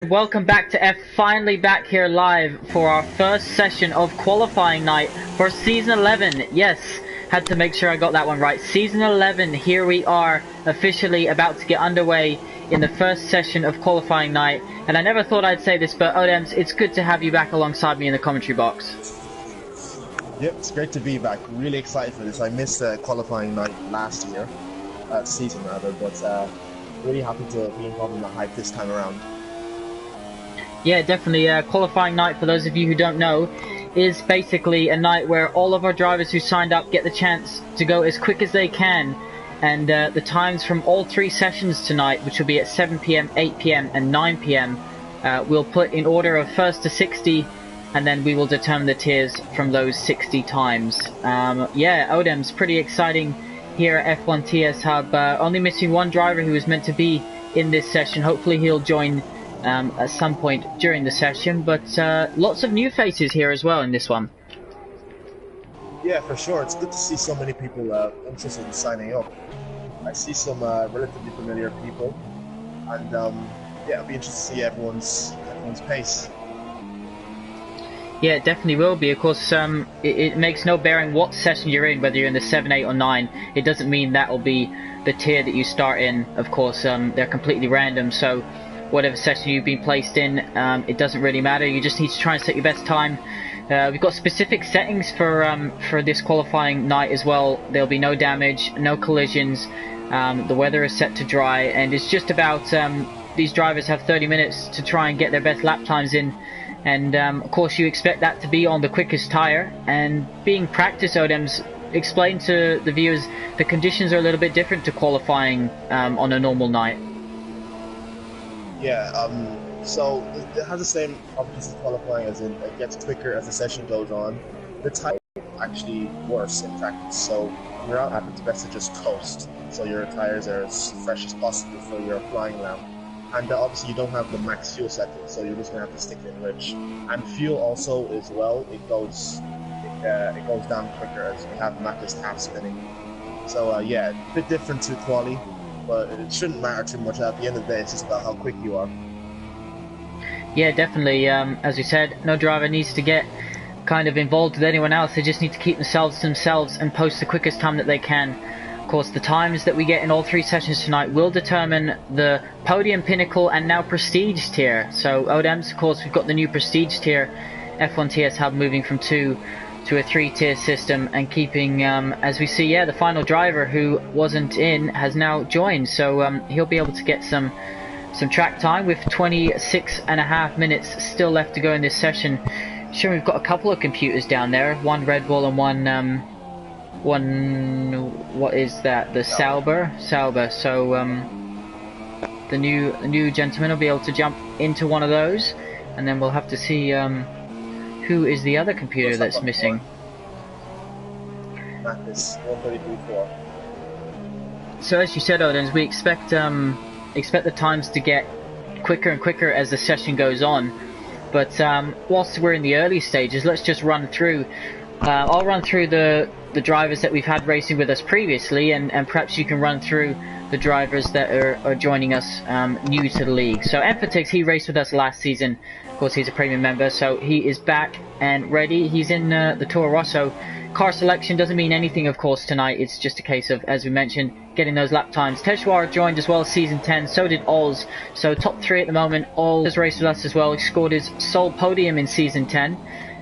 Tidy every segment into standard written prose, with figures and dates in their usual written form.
Welcome back to F, finally back here live for our first session of qualifying night for Season 11. Yes, had to make sure I got that one right. Season 11, here we are, officially about to get underway in the first session of qualifying night. And I never thought I'd say this, but Odems, it's good to have you back alongside me in the commentary box. Yep, it's great to be back. Really excited for this. I missed qualifying night last year, season rather, but really happy to be involved in the hype this time around. Yeah, definitely. Qualifying night, for those of you who don't know, is basically a night where all of our drivers who signed up get the chance to go as quick as they can. And the times from all three sessions tonight, which will be at 7 PM, 8 PM and 9 PM, we'll put in order of first to 60, and then we will determine the tiers from those 60 times. Yeah, Odems, pretty exciting here at F1 TS Hub. Only missing one driver who was meant to be in this session. Hopefully he'll join at some point during the session, but lots of new faces here as well in this one. Yeah, for sure. It's good to see so many people interested in signing up. I see some relatively familiar people, and yeah, it'll be interesting to see everyone's pace. Yeah, it definitely will be. Of course, it makes no bearing what session you're in, whether you're in the 7, 8 or 9. It doesn't mean that will be the tier that you start in. Of course, they're completely random, so whatever session you've been placed in, it doesn't really matter. You just need to try and set your best time. We've got specific settings for this qualifying night as well. There'll be no damage, no collisions. The weather is set to dry, and it's just about these drivers have 30 minutes to try and get their best lap times in. And of course, you expect that to be on the quickest tire. And being practice, Odems, explain to the viewers the conditions are a little bit different to qualifying on a normal night. Yeah, so it has the same properties as qualifying, as in it gets quicker as the session goes on. The tire actually worse in practice, so you're out at its best to just coast, so your tires are as fresh as possible for your flying lap. And obviously you don't have the max fuel setting, so you're just going to have to stick in rich. And fuel also as well, it goes down quicker as we have Mac half spinning. So yeah, a bit different to quali, but it shouldn't matter too much. At the end of the day, it's just about how quick you are. Yeah, definitely. As you said, no driver needs to get kind of involved with anyone else. They just need to keep themselves to themselves and post the quickest time that they can. Of course, the times that we get in all three sessions tonight will determine the podium, pinnacle, and now prestige tier. So, Odems, of course, we've got the new prestige tier, F1 TS Hub, moving from 2 to a 3-tier system, and keeping, as we see, yeah, the final driver who wasn't in has now joined, so he'll be able to get some track time with 26.5 minutes still left to go in this session. Sure, we've got a couple of computers down there, one Red Bull and one what is that? The Sauber. So the new gentleman will be able to jump into one of those, and then we'll have to see who is the other computer that's missing. That is 133.4. So as you said, Odins, we expect the times to get quicker and quicker as the session goes on. But whilst we're in the early stages, let's just run through. I'll run through the drivers that we've had racing with us previously, and perhaps you can run through the drivers that are joining us new to the league. So Emphatix, he raced with us last season. Of course, he's a premium member, so he is back and ready. He's in the Toro Rosso. Car selection doesn't mean anything, of course, tonight. It's just a case of, as we mentioned, getting those lap times. Tejwar joined as well as Season 10, so did Oz. So top 3 at the moment. Oz has raced with us as well. He scored his sole podium in Season 10.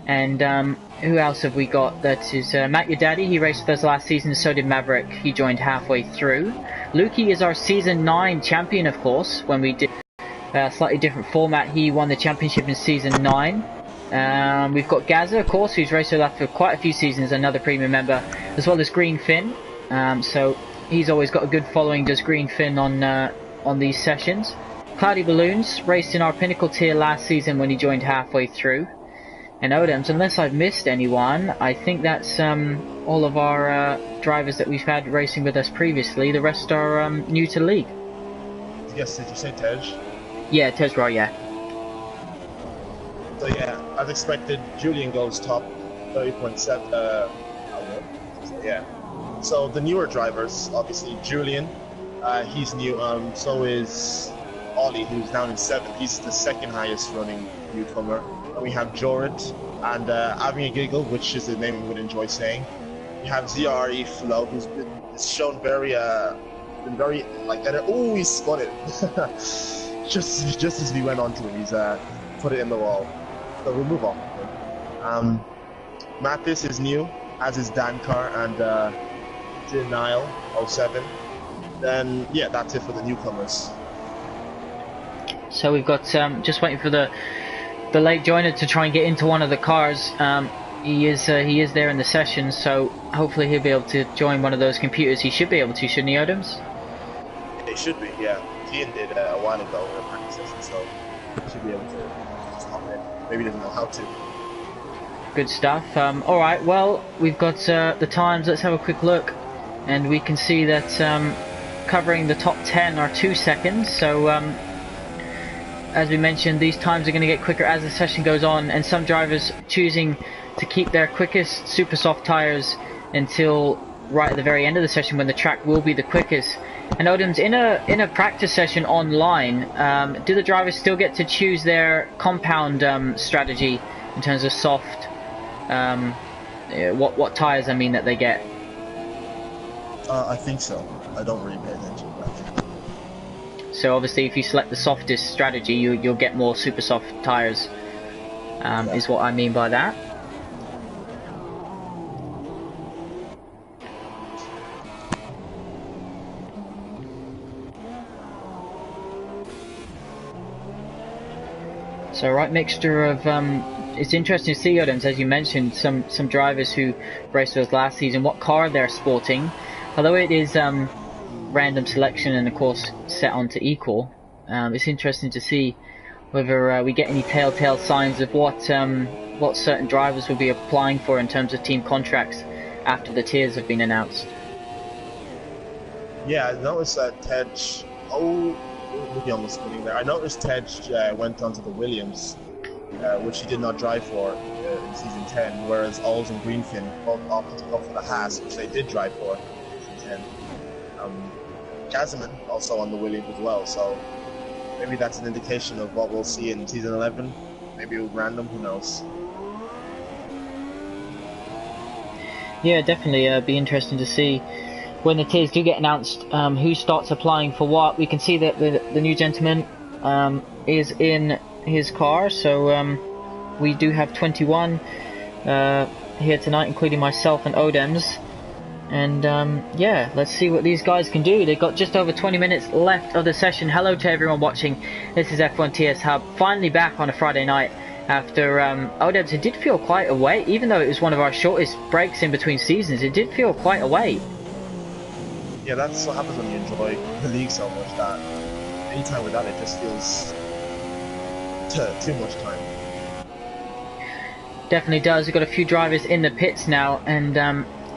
And who else have we got? That is Matt Your Daddy. He raced with us last season, so did Maverick. He joined halfway through. Lukey is our Season 9 champion, of course, when we did a slightly different format. He won the championship in Season 9. We've got Gaza, of course, who's raced with us for quite a few seasons, another premium member, as well as Green Finn. So he's always got a good following, does Green Finn on these sessions. Cloudy Balloons raced in our Pinnacle tier last season when he joined halfway through. And Odems, unless I've missed anyone, I think that's all of our drivers that we've had racing with us previously. The rest are new to the league. Yes, did you say Tej? Yeah, Tejwar, yeah. So yeah, as expected, Julian goes top, 30.7. So yeah. So the newer drivers, obviously Julian, he's new. So is Ollie, who's down in 7th. He's the second highest running newcomer. And we have Jorrit and having a giggle, which is a name we would enjoy saying. We have ZRE Flo, who's shown very like that. Oh, he spun it. just as we went onto him, he's put it in the wall. So we'll move on. Mathis is new, as is Dankar and Denial 07. Then yeah, that's it for the newcomers. So we've got just waiting for the late joiner to try and get into one of the cars. He is there in the session, so hopefully he'll be able to join one of those computers. He should be able to, shouldn't he, Adams? He should be, yeah. Ian did a while ago in a practice session, so he should be able to just hop in. Maybe he doesn't know how to. Good stuff. Alright, well, we've got the times. Let's have a quick look. And we can see that covering the top 10 are 2 seconds. So, as we mentioned, these times are going to get quicker as the session goes on. And some drivers choosing to keep their quickest super soft tyres until right at the very end of the session when the track will be the quickest. And Odins, in a practice session online, do the drivers still get to choose their compound strategy in terms of soft, what tyres I mean that they get? I think so. I don't really pay attention to that. So obviously if you select the softest strategy, you'll get more super soft tyres, is what I mean by that. So right mixture of, it's interesting to see, Adams, as you mentioned, some drivers who raced with us last season, what car they're sporting. Although it is random selection and of course set onto equal, it's interesting to see whether we get any telltale signs of what certain drivers will be applying for in terms of team contracts after the tiers have been announced. Yeah, I noticed that Tej, maybe almost spinning there. I noticed Tej went onto the Williams, which he did not drive for in season 10, whereas Ols and Greenfin both opted to go for the Haas, which they did drive for in season 10. Kazaman also on the Williams as well, so maybe that's an indication of what we'll see in season 11. Maybe it was random, who knows. Yeah, definitely be interesting to see when the tiers do get announced, who starts applying for what. We can see that the new gentleman is in his car, so we do have 21 here tonight, including myself and Odems. And yeah, let's see what these guys can do. They've got just over 20 minutes left of the session. Hello to everyone watching. This is F1 TS Hub, finally back on a Friday night after Odems. It did feel quite a wait, even though it was one of our shortest breaks in between seasons. It did feel quite a wait. Yeah, that's what happens when you enjoy the league so much, that anytime without it just feels too much time. Definitely does. We've got a few drivers in the pits now, and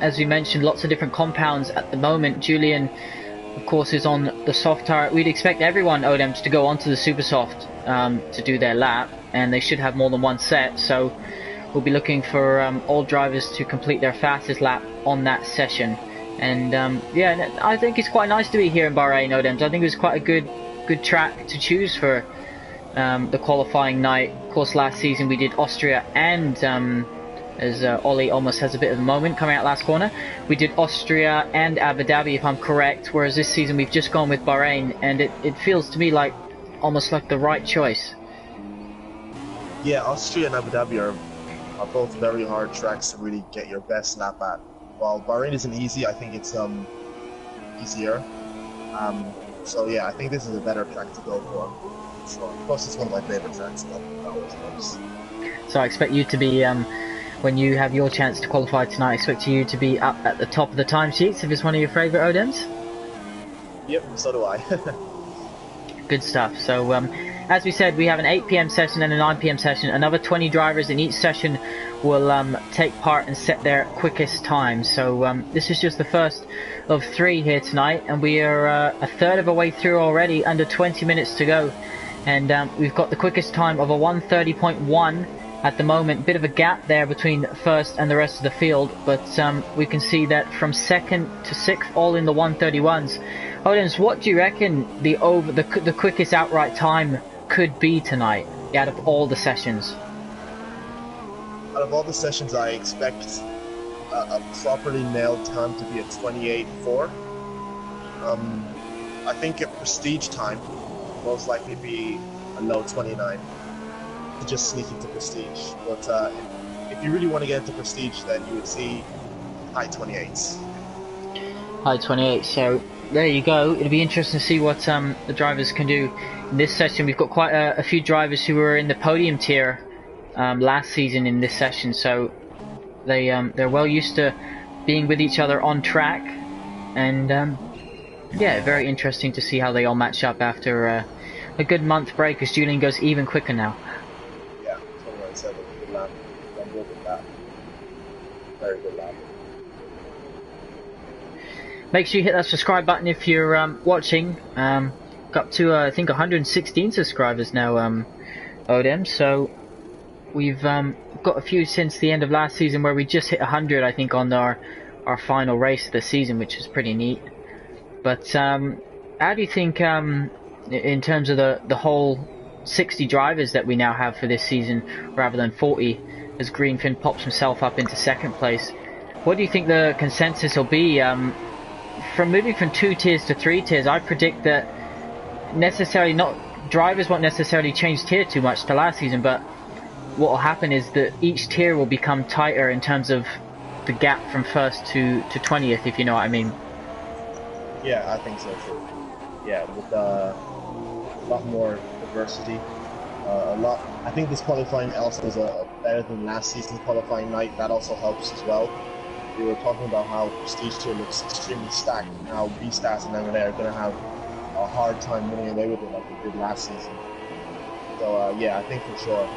as we mentioned, lots of different compounds at the moment. Julian, of course, is on the soft tire. We'd expect everyone, Odems, to go onto the super soft to do their lap, and they should have more than one set, so we'll be looking for all drivers to complete their fastest lap on that session. And yeah, I think it's quite nice to be here in Bahrain, Odems. I think it was quite a good track to choose for the qualifying night. Of course, last season we did Austria and as Ollie almost has a bit of a moment coming out last corner, we did Austria and Abu Dhabi, if I'm correct, whereas this season we've just gone with Bahrain, and it feels to me like almost like the right choice. Yeah, Austria and Abu Dhabi are both very hard tracks to really get your best lap at. While Bahrain isn't easy, I think it's easier. So yeah, I think this is a better track to go for. Sure. Plus, it's one of my favorite tracks. So I expect you to be, when you have your chance to qualify tonight, I expect you to be up at the top of the timesheets if it's one of your favourite Odems? Yep, so do I. Good stuff. So as we said, we have an 8 PM session and a 9 PM session. Another 20 drivers in each session will take part and set their quickest time. So this is just the first of 3 here tonight, and we are a third of a way through already, under 20 minutes to go. And we've got the quickest time of a 1:30.1 At the moment, bit of a gap there between first and the rest of the field, but we can see that from second to sixth, all in the 1:31s. Odems, what do you reckon the quickest outright time could be tonight out of all the sessions? Out of all the sessions, I expect a properly nailed time to be a 28.4. I think a prestige time will most likely be a low 29 to just sneak into prestige. But if you really want to get into prestige, then you would see high 28s. High 28. So there you go. It'll be interesting to see what the drivers can do in this session. We've got quite a few drivers who were in the podium tier last season in this session, so they're well used to being with each other on track, and yeah, very interesting to see how they all match up after a good month break, as Julian goes even quicker now. Yeah, 29.7, good lap. I'm good with that. Very good lap. Make sure you hit that subscribe button if you're watching. Got up to I think 116 subscribers now, Odem. So we've got a few since the end of last season, where we just hit 100, I think, on our final race of the season, which is pretty neat. But how do you think, in terms of the whole 60 drivers that we now have for this season, rather than 40, as Greenfin pops himself up into second place, what do you think the consensus will be? From moving from 2 tiers to 3 tiers, I predict that drivers won't necessarily change tier too much to last season, but what will happen is that each tier will become tighter in terms of the gap from first to 20th, if you know what I mean. Yeah, I think so too. Yeah, with a lot more diversity, I think this qualifying also is better than last season's qualifying night. That also helps as well. We were talking about how Prestige Tier looks extremely stacked, and how B-Stats and M&A are going to have a hard time winning away with it like they did last season. So yeah, I think for sure.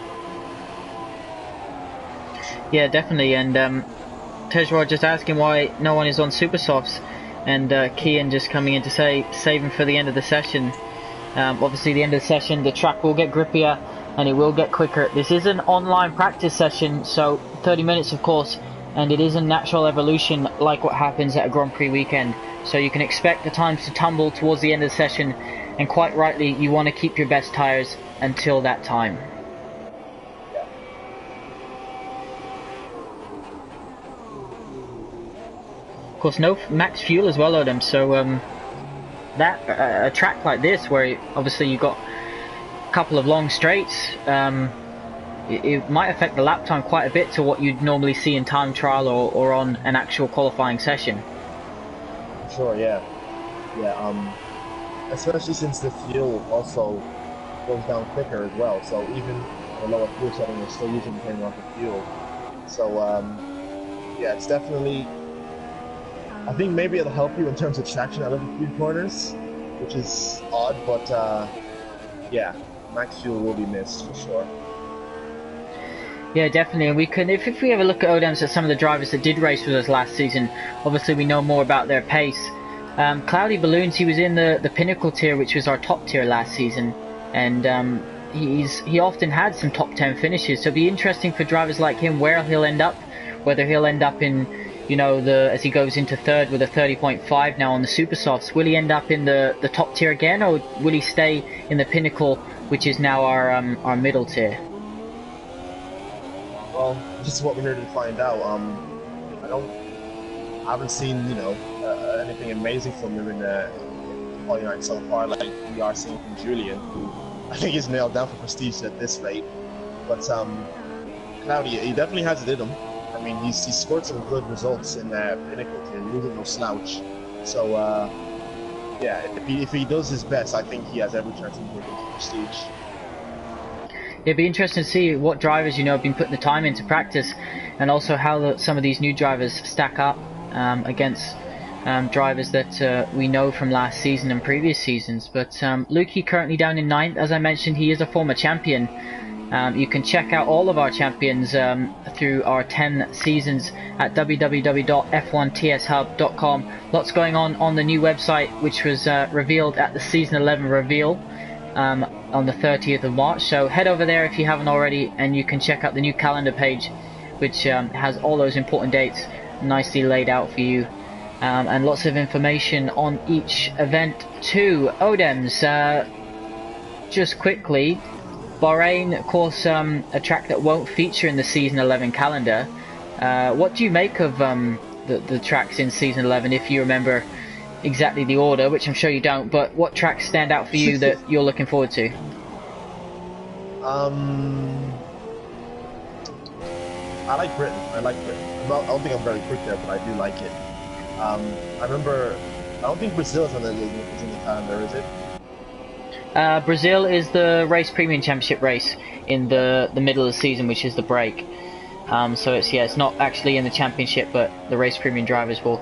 Yeah, definitely. And Tejrod just asking why no one is on Super Softs, and Kian just coming in to say saving for the end of the session. Obviously, the end of the session, the track will get grippier and it will get quicker. This is an online practice session, so 30 minutes, of course, and it is a natural evolution like what happens at a Grand Prix weekend. So you can expect the times to tumble towards the end of the session, and quite rightly, you want to keep your best tyres until that time. Of course, no max fuel as well, Odom. So a track like this, where obviously you've got a couple of long straights, it might affect the lap time quite a bit to what you'd normally see in time trial or on an actual qualifying session. Sure, yeah. Especially since the fuel also goes down quicker as well. So even the lower fuel setting, you're still using the same amount of fuel. So yeah, it's definitely. I think maybe it'll help you in terms of traction out of the 3 corners, which is odd, but yeah, max fuel will be missed for sure. Yeah, definitely. And we can, if we have a look at Odems at some of the drivers that did race with us last season, obviously we know more about their pace. Cloudy Balloons, he was in the Pinnacle tier, which was our top tier last season, and he often had some top 10 finishes. So it'll be interesting for drivers like him where he'll end up, whether he'll end up in, you know, as he goes into third with a 30.5 now on the Super Softs. Will he end up in the top tier again, or will he stay in the Pinnacle, which is now our middle tier? Well, this is what we're here to find out. I haven't seen, you know, anything amazing from him in Poly Night so far, like we are seeing from Julian, who I think is nailed down for prestige at this rate. But Cloudy, he definitely has it in him. I mean, he's scored some good results in Pinnacle tier. He wasn't no slouch. So yeah, if he does his best, I think he has every chance to get into prestige. It'd be interesting to see what drivers, you know, have been putting the time into practice, and also how some of these new drivers stack up against drivers that we know from last season and previous seasons. But Lukey currently down in 9th. As I mentioned, he is a former champion. You can check out all of our champions through our 10 seasons at www.f1tshub.com. Lots going on the new website, which was revealed at the Season 11 reveal. on the 30th of March. So head over there if you haven't already, and you can check out the new calendar page, which has all those important dates nicely laid out for you, and lots of information on each event too. Odems, just quickly, Bahrain, of course, a track that won't feature in the Season 11 calendar. What do you make of the tracks in Season 11, if you remember exactly the order, which I'm sure you don't, but what tracks stand out for you that you're looking forward to? I like Britain. I don't think I'm very quick there, but I do like it. I don't think Brazil is in the calendar, is it? Brazil is the Race Premium Championship race in the middle of the season, which is the break. So it's not actually in the championship, but the Race Premium drivers will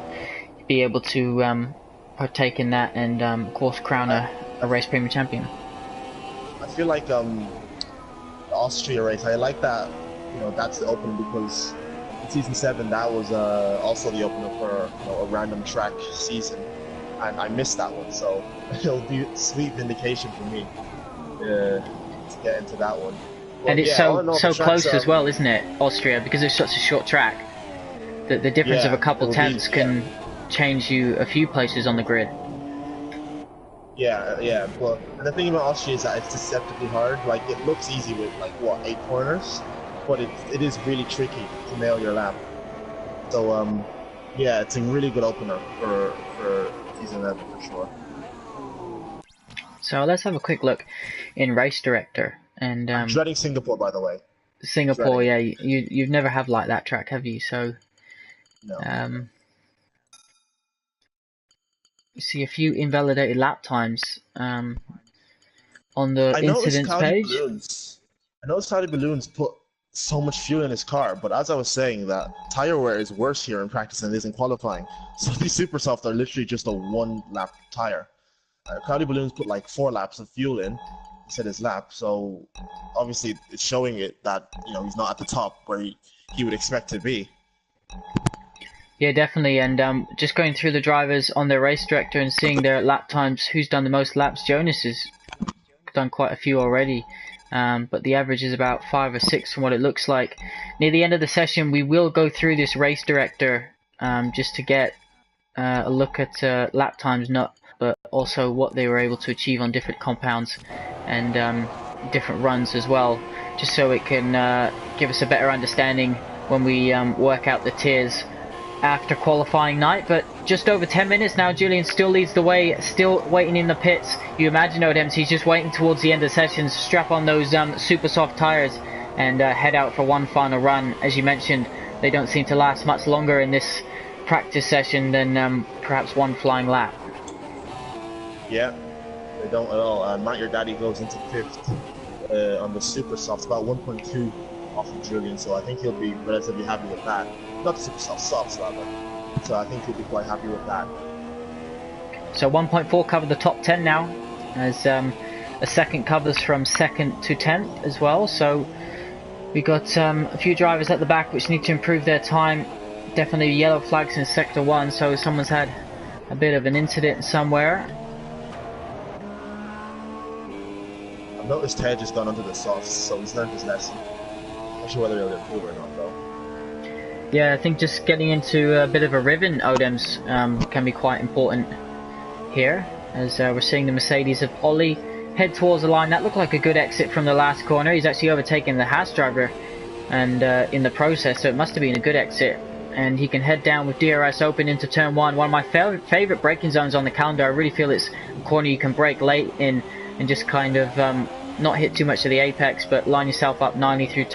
be able to partake in that, and of course crown a Race Premium champion. I feel like the Austria race, I like that. That's the opener, because in Season 7 that was also the opener for a random track season, and I missed that one, so it'll be sweet vindication for me to get into that one. But and it's so close as well, isn't it, Austria, because it's such a short track that the difference of a couple tenths can change you a few places on the grid. Yeah. Well, and the thing about Austria is that it's deceptively hard. Like, it looks easy with 8 corners, but it is really tricky to nail your lap. So yeah, it's a really good opener for Season 11 for sure. So let's have a quick look in Race Director. And I'm dreading Singapore, by the way. Singapore, yeah, you've never had like that track, have you? So no. You see a few invalidated lap times on the incidents page. I know Saudi Balloons put so much fuel in his car, but as I was saying, that tire wear is worse here in practice than it is in qualifying. So these super soft are literally just a 1-lap tire. Cloudy Balloons put 4 laps of fuel in instead of his lap, so obviously it's showing it that he's not at the top where he would expect to be. Yeah, definitely. And just going through the drivers on their Race Director and seeing their lap times, who's done the most laps? Jonas has done quite a few already, but the average is about 5 or 6 from what it looks like. Near the end of the session, we will go through this Race Director just to get a look at lap times, but also what they were able to achieve on different compounds and different runs as well, just so it can give us a better understanding when we work out the tiers after qualifying night. But just over 10 minutes now, Julian still leads the way, still waiting in the pits. You imagine Odems, he's just waiting towards the end of the session, strap on those super soft tires and head out for one final run. As you mentioned, they don't seem to last much longer in this practice session than perhaps one flying lap. Yeah, they don't at all. Matt, your daddy, goes into 5th on the super soft, about 1.2 off of Julian, so I think he'll be relatively happy with that. Not the super softs rather. So I think he'll be quite happy with that. So 1.4 covered the top 10 now, as a second covers from 2nd to 10th as well. So we got a few drivers at the back which need to improve their time. Definitely yellow flags in Sector 1, so someone's had a bit of an incident somewhere. I've noticed Ted has gone onto the softs, so he's learned his lesson. Not sure whether he'll improve or not though. Yeah, I think just getting into a bit of a ribbon, Odems, can be quite important here, as we're seeing the Mercedes of Ollie head towards the line. That looked like a good exit from the last corner. He's actually overtaken the Haas driver and in the process, so it must have been a good exit. And he can head down with DRS open into turn 1. One of my favourite braking zones on the calendar. I really feel it's a corner you can brake late in and just kind of not hit too much of the apex, but line yourself up nicely through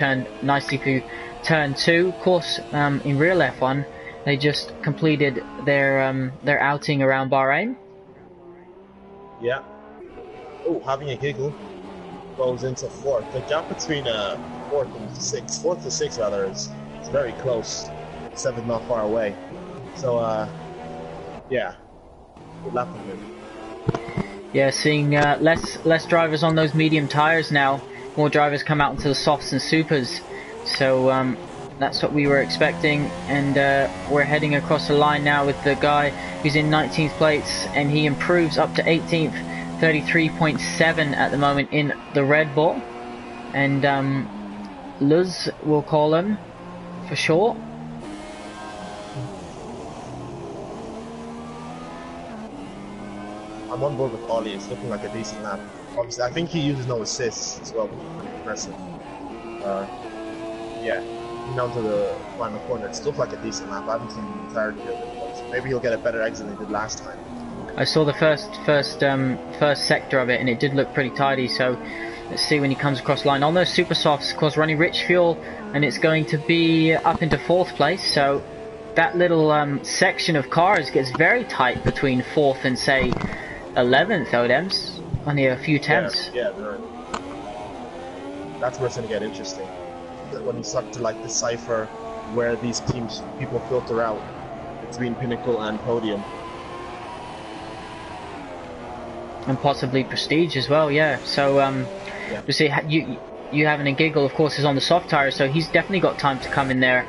turn 2. Of course, in real F1, they just completed their outing around Bahrain. Yeah. Oh, having a giggle. Goes into 4th. The gap between 4th and 6th, 4th to 6th rather, is very close. 7th not far away. So yeah, good lap of him. Yeah, seeing less drivers on those medium tires now. More drivers come out into the softs and supers. So that's what we were expecting, and we're heading across the line now with the guy who's in 19th place, and he improves up to 18th 33.7 at the moment in the Red Bull. And Luz, we'll call him for short. I'm on board with Ollie. It's looking like a decent lap. Obviously, I think he uses no assists as well, which is pretty impressive. Yeah, down to the final corner. It looked like a decent lap. I haven't seen the entirety of it, but maybe he'll get a better exit than he did last time. I saw the first sector of it, and it did look pretty tidy. So let's see when he comes across the line. On those super softs, of course, running rich fuel, and it's going to be up into 4th place. So that little section of cars gets very tight between 4th and say 11th. Odems, only a few tenths. Yeah, that's where it's going to get interesting. When you start to like decipher where these people filter out between Pinnacle and Podium. And possibly Prestige as well, yeah. So, you see, you having a giggle, of course, is on the soft tires, so he's definitely got time to come in there.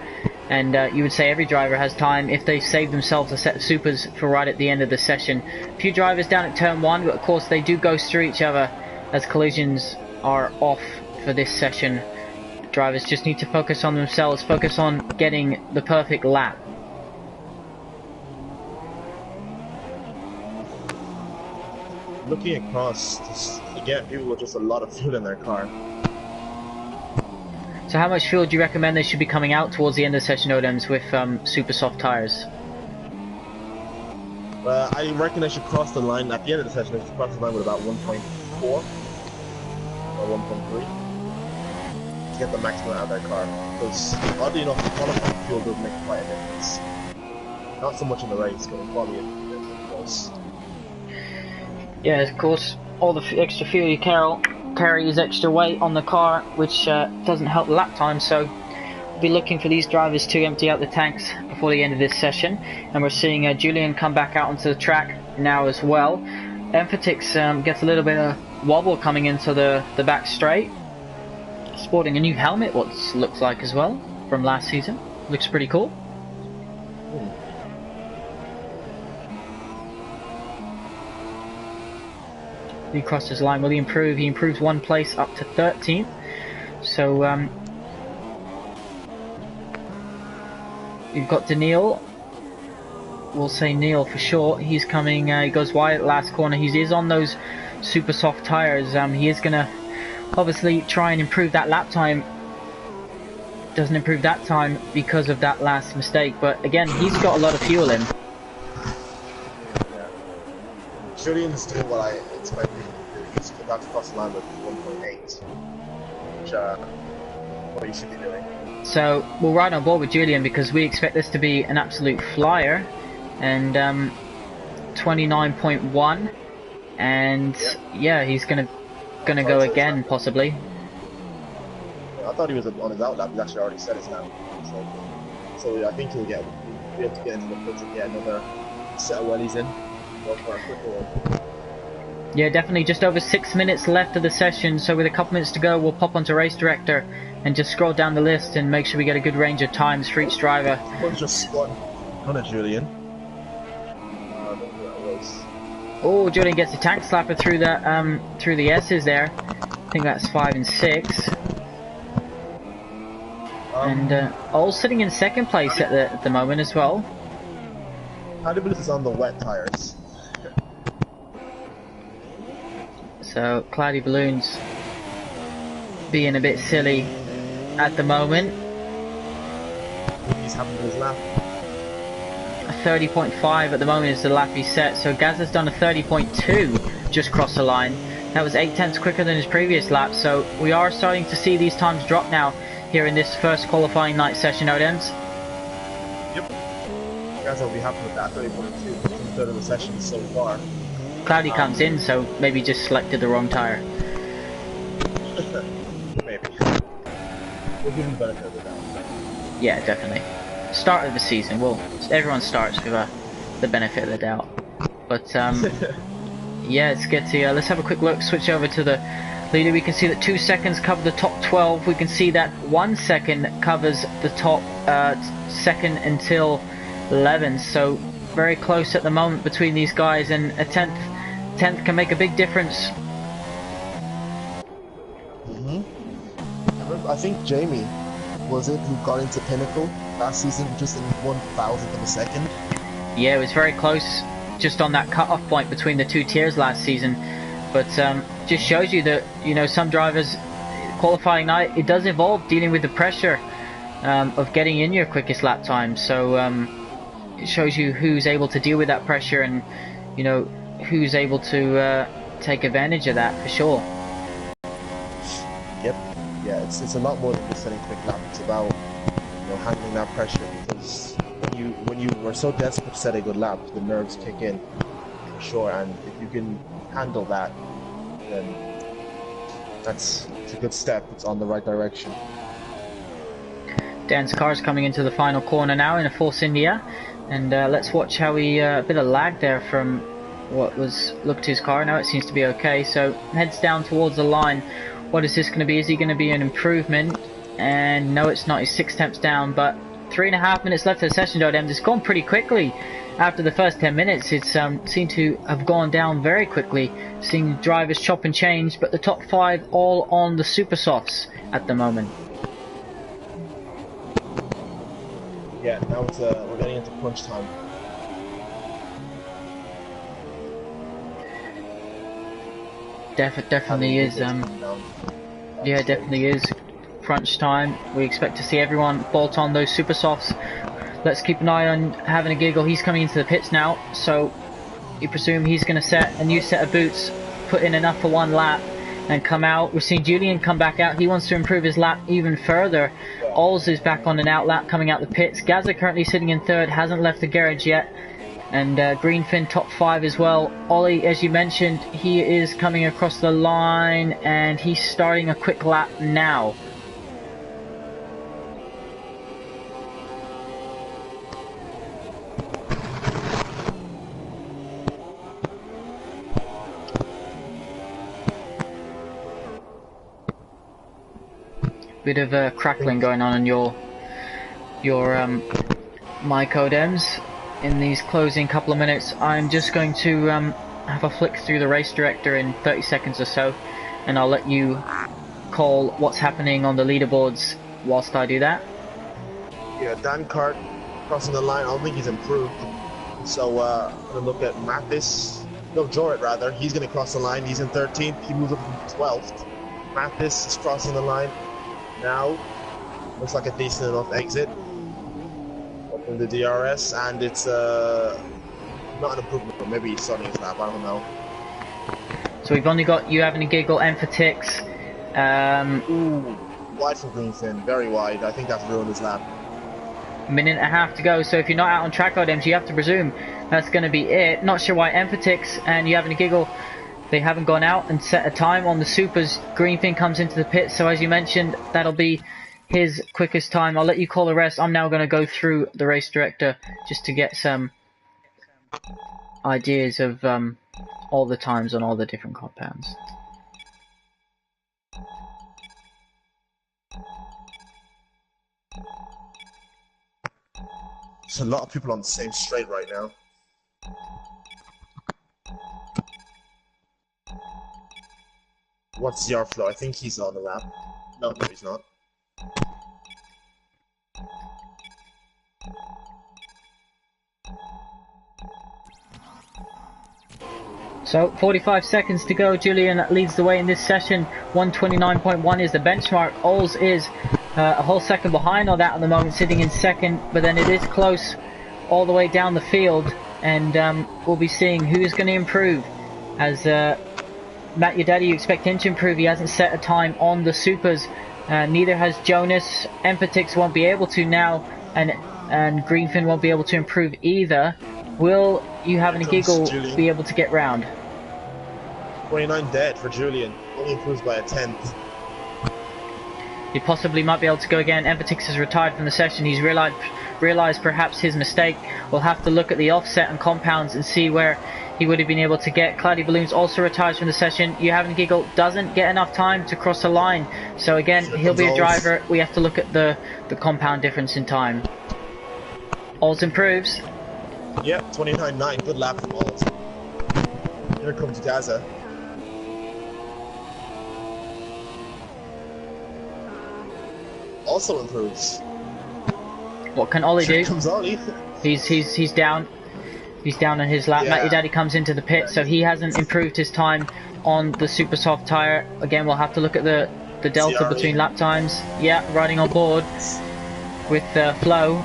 And you would say every driver has time if they save themselves a set of supers for right at the end of the session. A few drivers down at turn 1, but of course they do go through each other as collisions are off for this session. Drivers just need to focus on themselves, focus on getting the perfect lap. Looking across, again, people with just a lot of fuel in their car. So how much fuel do you recommend they should be coming out towards the end of the session, Odems, with super soft tyres? I reckon they should cross the line, at the end of the session, they should cross the line with about 1.4 or 1.3 to get the maximum out of their car. Because, oddly enough, the qualifying fuel does make quite a difference. Not so much in the race, but in quality of course. Yeah, of course, all the extra fuel you carry is extra weight on the car, which doesn't help the lap time, so we'll be looking for these drivers to empty out the tanks before the end of this session. And we're seeing Julian come back out onto the track now as well. Emphatix gets a little bit of wobble coming into the back straight. Sporting a new helmet, what looks like as well, from last season. Looks pretty cool. He crosses the line. Will he improve? He improves 1 place up to 13th. So you've got Daniil. We'll say Neil for short. He's coming. He goes wide at the last corner. He is on those super soft tires. He is gonna obviously try and improve that lap time. Doesn't improve that time because of that last mistake. But again, he's got a lot of fuel in. Julian's doing what I expected him to do. He's about to cross the line with 1.8, which what he should be doing. So we'll ride on board with Julian because we expect this to be an absolute flyer. And 29.1, and yeah, he's gonna go again possibly. I thought he was on his out lap. He's actually already set his lap. So I think he'll be able to get into the pits and get another set of wellies in. Yeah, definitely. Just over 6 minutes left of the session, so with a couple minutes to go, we'll pop onto Race Director and just scroll down the list and make sure we get a good range of times for each driver. Just spun on a Julian. Oh, Julian gets the tank slapper through that through the S's there. I think that's 5 and 6. And all sitting in 2nd place at the moment as well. Hadibus is on the wet tires. So Cloudy Balloons being a bit silly at the moment. He's having his lap. A 30.5 at the moment is the lap he set. So Gaz has done a 30.2 just crossed the line. That was 8 tenths quicker than his previous lap. So we are starting to see these times drop now here in this first qualifying night session, Odems. Yep. Gaz will be happy with that 30.2 in the third of the session so far. Cloudy comes in, so maybe just selected the wrong tyre. Maybe. We'll give him the benefit of the doubt. Yeah, definitely. Start of the season, everyone starts with the benefit of the doubt. But yeah, let's get to let's have a quick look. Switch over to the leader. We can see that 2 seconds cover the top 12. We can see that 1 second covers the top second until 11. So very close at the moment between these guys, and a tenth 10th can make a big difference. I think Jamie was it who got into Pinnacle last season just in 1,000th of a second. Yeah, it was very close, just on that cut-off point between the two tiers last season. But just shows you that, you know, some drivers, qualifying night, it does involve dealing with the pressure of getting in your quickest lap time. So it shows you who's able to deal with that pressure, and you know who's able to take advantage of that for sure. Yep. Yeah, it's a lot more than just setting quick lap. It's about, you know, handling that pressure, because when you were so desperate to set a good lap, the nerves kick in for sure. And if you can handle that, then it's a good step. It's on the right direction. Dan's car's coming into the final corner now in a Force India, and let's watch how he a bit of lag there from what was looked to his car. Now it seems to be okay, so heads down towards the line. What is this going to be? Is he going to be an improvement? And no, it's not. He's 6 tenths down, but 3.5 minutes left of the session, though. It's gone pretty quickly. After the first 10 minutes, it's seemed to have gone down very quickly. Seeing drivers chop and change, but the top 5 all on the super softs at the moment. Yeah, now it's we're getting into crunch time. Definitely is. Yeah, definitely is crunch time. We expect to see everyone bolt on those super softs. Let's keep an eye on Having a Giggle. He's coming into the pits now, so you presume he's going to set a new set of boots, put in enough for 1 lap, and come out. We're seeing Julian come back out. He wants to improve his lap even further. Ols is back on an out lap, coming out the pits. Gaza currently sitting in 3rd, hasn't left the garage yet. And Greenfin top 5 as well. Ollie, as you mentioned, he is coming across the line, and he's starting a quick lap now. Bit of crackling going on in your my codems in these closing couple of minutes. I'm just going to have a flick through the race director in 30 seconds or so, and I'll let you call what's happening on the leaderboards whilst I do that. Yeah, Dan Cart crossing the line. I don't think he's improved. So I'm going to look at Mathis. No, Jorrit rather. He's going to cross the line. He's in 13th. He moves up from 12th. Mathis is crossing the line now. Looks like a decent enough exit. Open the DRS, and it's not an improvement, but maybe he's starting his lap. I don't know. So we've only got you Having a Giggle, M for Tix. Ooh, wide for Greenfin, very wide. I think that's ruined his lap. 1.5 minutes to go, so if you're not out on track items, you have to presume that's going to be it. Not sure why Emphatix and You Having a Giggle, they haven't gone out and set a time on the supers. Greenfin comes into the pit, so as you mentioned, that'll be his quickest time. I'll let you call the rest. I'm now going to go through the race director just to get some ideas of all the times on all the different compounds. There's a lot of people on the same straight right now. What's Yarflow? I think he's on the lap. No, he's not. So 45 seconds to go. Julian leads the way in this session. 129.1 is the benchmark. Ols is a whole second behind on that at the moment, sitting in second, but then it is close all the way down the field, and we'll be seeing who's going to improve. As Matt, your daddy, you expect him to improve. He hasn't set a time on the supers. Neither has Jonas. Empatix won't be able to now, and Greenfin won't be able to improve either. Will You Having a Giggle be able to get round? 29 dead for Julian. Only improves by a 10th. He possibly might be able to go again. Empatix has retired from the session. He's realised perhaps his mistake. We'll have to look at the offset and compounds and see where he would have been able to get. Cloudy Balloons also retires from the session. You Having a Giggle doesn't get enough time to cross the line. So again, he'll be a driver. We have to look at the compound difference in time. Ols improves. Yep, 29.9. Good lap from Ols. Here comes Gaza. Also improves. What can Ollie do? Here comes Ollie. He's down. He's down on his lap. Yeah. Matty Daddy comes into the pit, so he hasn't improved his time on the super soft tyre. Again, we'll have to look at the delta CRE. between lap times. Yeah, riding on board with Flo.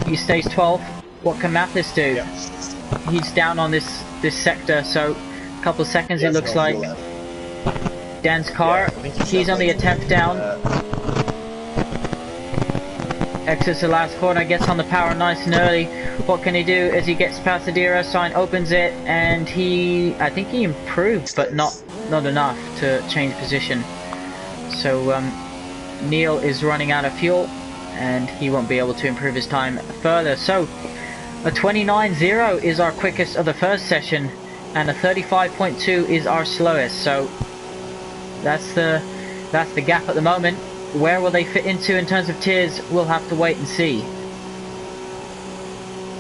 He stays 12th. What can Mathis do? Yeah. He's down on this sector, so a couple of seconds it looks like. Dan's car, he's on the 10th down. Exits the last corner, gets on the power nice and early. What can he do as he gets past the DRS sign, opens it, and I think he improved, but not enough to change position. So Neil is running out of fuel, and he won't be able to improve his time further. So a 29.0 is our quickest of the first session, and a 35.2 is our slowest. So that's the gap at the moment. Where will they fit into in terms of tiers? We'll have to wait and see.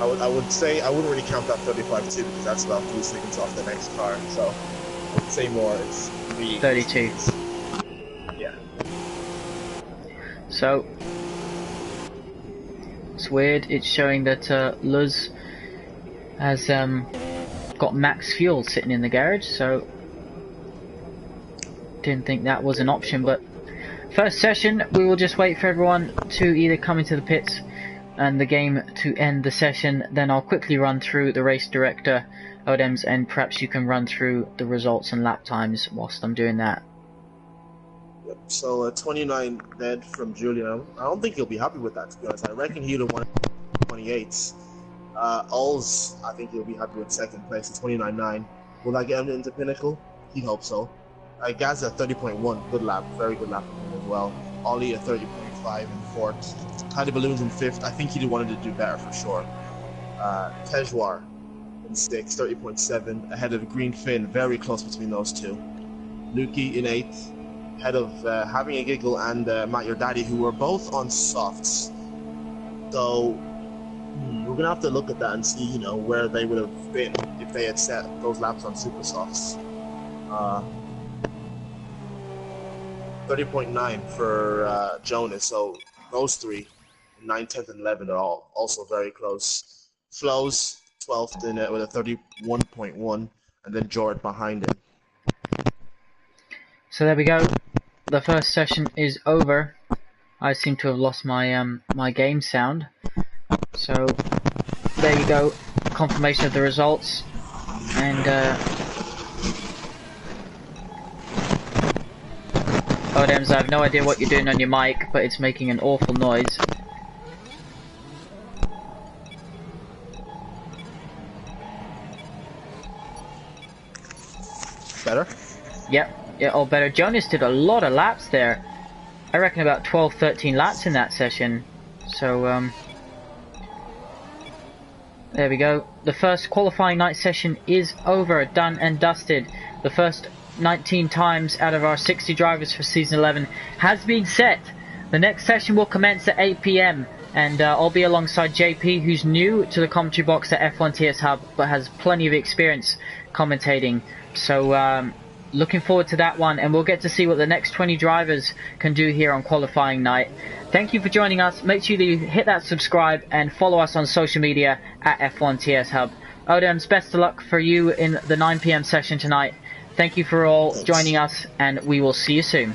I would say I wouldn't really count that 35.2 because that's about 2 seconds off the next car. So I would say more. It's 32. Yeah. So it's weird. It's showing that Luz has got max fuel sitting in the garage. So didn't think that was an option, but. First session, we will just wait for everyone to either come into the pits and the game to end the session. Then I'll quickly run through the race director, Odems, and perhaps you can run through the results and lap times whilst I'm doing that. Yep. So 29 dead from Julian. I don't think he'll be happy with that, to be honest. I reckon he'd have won 28. Alls, I think he'll be happy with second place at 29.9. Will that get him into Pinnacle? He hopes so. Gaza 30.1, good lap, very good lap for him as well. Ollie at 30.5 in fourth. Tiny Balloons in fifth. I think he'd wanted to do better for sure. Tejwar in sixth, 30.7, ahead of Green Finn, very close between those two. Nuki in eighth, ahead of Having a Giggle and Matt Your Daddy, who were both on softs. So we're gonna have to look at that and see, where they would have been if they had set those laps on super softs. 30.9 for Jonas, so those three, 9th, 10th, and 11th are all also very close. Flo's 12th in it with a 31.1, and then Jordan behind him. So there we go. The first session is over. I seem to have lost my my game sound. So there you go. Confirmation of the results, and. Odems, I have no idea what you're doing on your mic, but it's making an awful noise. Better? Yep, yeah, all better. Jonas did a lot of laps there. I reckon about 12, 13 laps in that session. So, there we go. The first qualifying night session is over, done and dusted. The first 19 times out of our 60 drivers for season 11 has been set. The next session will commence at 8 PM and I'll be alongside JP, who's new to the commentary box at F1 TS Hub but has plenty of experience commentating. So looking forward to that one, and we'll get to see what the next 20 drivers can do here on qualifying night. Thank you for joining us. Make sure that you hit that subscribe and follow us on social media at F1 TS Hub. Odems, best of luck for you in the 9 PM session tonight. Thank you for all joining us, and we will see you soon.